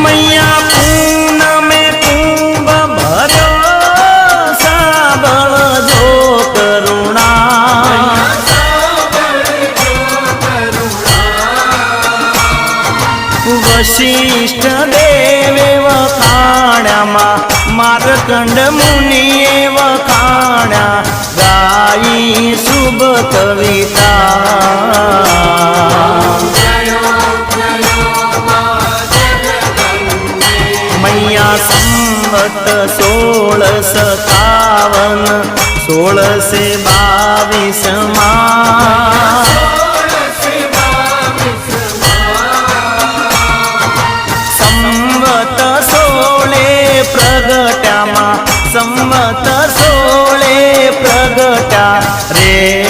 मैया पूनमे कुंभ भर्यो साबळ जो करुणा वशिष्ठ देवे वखाण्या मार्कंड मुनिये वखाण्या गाई शुभ कविता मैया संवत 1657 1622 संवत 16 प्रगट्या संवत 16 प्रगट्या रे